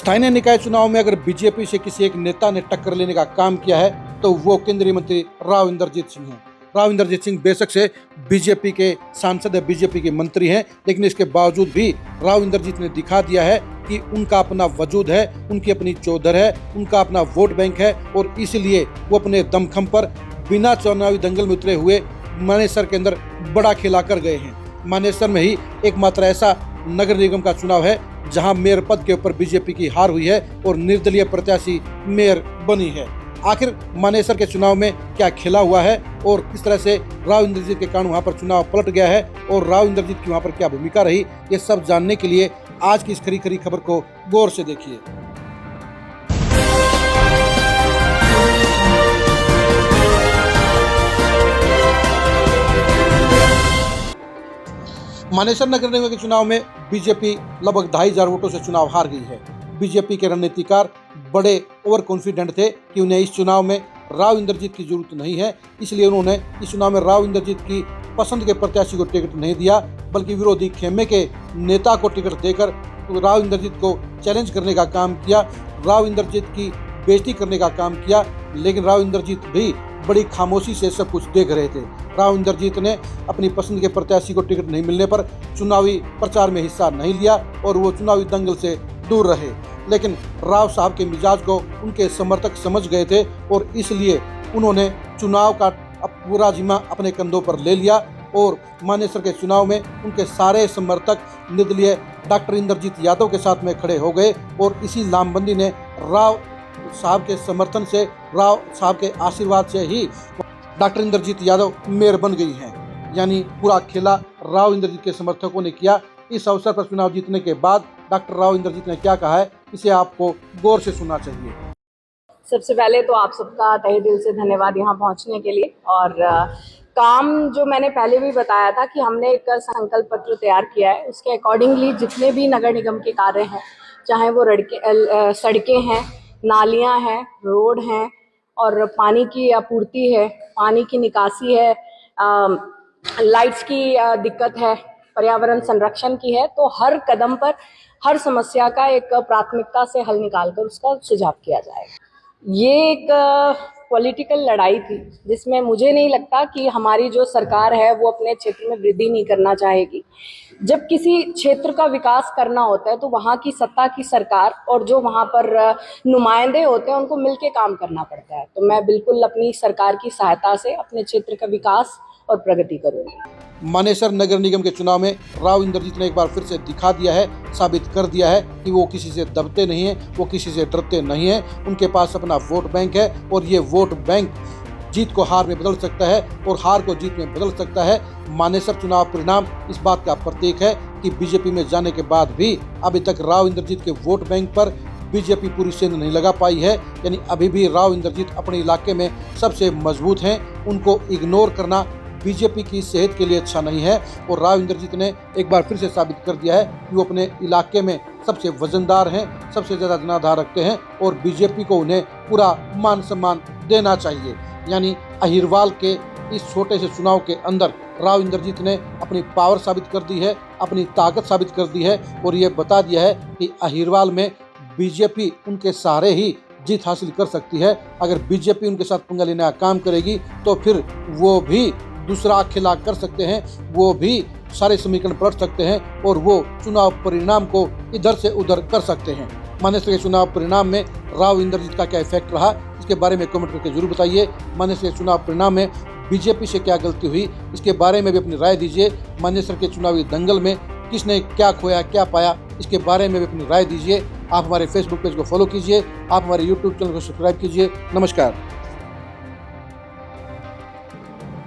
स्थानीय निकाय चुनाव में अगर बीजेपी से किसी एक नेता ने टक्कर लेने का काम किया है तो वो केंद्रीय मंत्री राव इंद्रजीत सिंह हैं। राव इंद्रजीत सिंह बेशक से बीजेपी के सांसद है, बीजेपी के मंत्री हैं, लेकिन इसके बावजूद भी राव इंद्रजीत ने दिखा दिया है कि उनका अपना वजूद है, उनकी अपनी चौधर है, उनका अपना वोट बैंक है और इसलिए वो अपने दमखम पर बिना चुनावी दंगल में उतरे हुए मानेसर के अंदर बड़ा खेला कर गए हैं। मानेसर में ही एकमात्र ऐसा नगर निगम का चुनाव है जहां मेयर पद के ऊपर बीजेपी की हार हुई है और निर्दलीय प्रत्याशी मेयर बनी है। आखिर मानेसर के चुनाव में क्या खेला हुआ है और किस तरह से राव इंद्रजीत के कारण वहां पर चुनाव पलट गया है और राव इंद्रजीत की वहां पर क्या भूमिका रही, ये सब जानने के लिए आज की इस खरी खरी खबर को गौर से देखिए। मानेसर नगर निगम के चुनाव में बीजेपी लगभग 2500 वोटों से चुनाव हार गई है। बीजेपी के रणनीतिकार बड़े ओवर कॉन्फिडेंट थे कि उन्हें इस चुनाव में राव इंद्रजीत की जरूरत नहीं है, इसलिए उन्होंने इस चुनाव में राव इंद्रजीत की पसंद के प्रत्याशी को टिकट नहीं दिया, बल्कि विरोधी खेमे के नेता को टिकट देकर राव इंद्रजीत को चैलेंज करने का काम किया, राव इंद्रजीत की बेइज्जती करने का काम किया। लेकिन राव इंद्रजीत भी बड़ी खामोशी से सब कुछ देख रहे थे। राव इंद्रजीत ने अपनी पसंद के प्रत्याशी को टिकट नहीं मिलने पर चुनावी प्रचार में हिस्सा नहीं लिया और वो चुनावी दंगल से दूर रहे। लेकिन राव साहब के मिजाज को उनके समर्थक समझ गए थे और इसलिए उन्होंने चुनाव का पूरा जिम्मा अपने कंधों पर ले लिया और मानेसर के चुनाव में उनके सारे समर्थक निर्दलीय डॉक्टर इंद्रजीत यादव के साथ में खड़े हो गए और इसी लामबंदी ने राव साहब के समर्थन से, राव साहब के आशीर्वाद से ही डॉक्टर इंद्रजीत यादव मेयर बन गई हैं। यानी पूरा खेला राव इंद्रजीत के समर्थकों ने किया। इस अवसर पर चुनाव जीतने के बाद डॉक्टर राव इंद्रजीत ने क्या कहा है, इसे आपको गौर से सुनना चाहिए। सबसे पहले तो आप सबका तहे दिल से धन्यवाद यहाँ पहुँचने के लिए। और काम जो मैंने पहले भी बताया था कि हमने एक संकल्प पत्र तैयार किया है, उसके अकॉर्डिंगली जितने भी नगर निगम के कार्य हैं, चाहे वो सड़कें हैं, नालियां हैं, रोड हैं और पानी की आपूर्ति है, पानी की निकासी है, लाइट्स की दिक्कत है, पर्यावरण संरक्षण की है, तो हर कदम पर हर समस्या का एक प्राथमिकता से हल निकालकर उसका सुझाव किया जाएगा। ये एक पॉलिटिकल लड़ाई थी जिसमें मुझे नहीं लगता कि हमारी जो सरकार है वो अपने क्षेत्र में वृद्धि नहीं करना चाहेगी। जब किसी क्षेत्र का विकास करना होता है तो वहाँ की सत्ता की सरकार और जो वहाँ पर नुमाइंदे होते हैं उनको मिलके काम करना पड़ता है। तो मैं बिल्कुल अपनी सरकार की सहायता से अपने क्षेत्र का विकास और प्रगति करूँगी। मानेसर नगर निगम के चुनाव में राव इंद्रजीत ने एक बार फिर से दिखा दिया है, साबित कर दिया है कि वो किसी से दबते नहीं हैं, वो किसी से डरते नहीं हैं। उनके पास अपना वोट बैंक है और ये वोट बैंक जीत को हार में बदल सकता है और हार को जीत में बदल सकता है। मानेसर चुनाव परिणाम इस बात का प्रतीक है कि बीजेपी में जाने के बाद भी अभी तक राव इंद्रजीत के वोट बैंक पर बीजेपी पूरी सेंध नहीं लगा पाई है। यानी अभी भी राव इंद्रजीत अपने इलाके में सबसे मजबूत हैं। उनको इग्नोर करना बीजेपी की सेहत के लिए अच्छा नहीं है और राव इंद्रजीत ने एक बार फिर से साबित कर दिया है कि वो अपने इलाके में सबसे वजनदार हैं, सबसे ज़्यादा जनाधार रखते हैं और बीजेपी को उन्हें पूरा मान सम्मान देना चाहिए। यानी अहिरवाल के इस छोटे से चुनाव के अंदर राव इंद्रजीत ने अपनी पावर साबित कर दी है, अपनी ताकत साबित कर दी है और ये बता दिया है कि अहिरवाल में बीजेपी उनके सहारे ही जीत हासिल कर सकती है। अगर बीजेपी उनके साथ पंगा लेने का काम करेगी तो फिर वो भी दूसरा खेला कर सकते हैं, वो भी सारे समीकरण पलट सकते हैं और वो चुनाव परिणाम को इधर से उधर कर सकते हैं। मानेसर के चुनाव परिणाम में राव इंद्रजीत का क्या इफेक्ट रहा, इसके बारे में कमेंट करके जरूर बताइए। मानेसर के चुनाव परिणाम में बीजेपी से क्या गलती हुई, इसके बारे में भी अपनी राय दीजिए। मानेसर के चुनावी दंगल में किसने क्या खोया क्या पाया, इसके बारे में भी अपनी राय दीजिए। आप हमारे फेसबुक पेज को फॉलो कीजिए, आप हमारे यूट्यूब चैनल को सब्सक्राइब कीजिए। नमस्कार।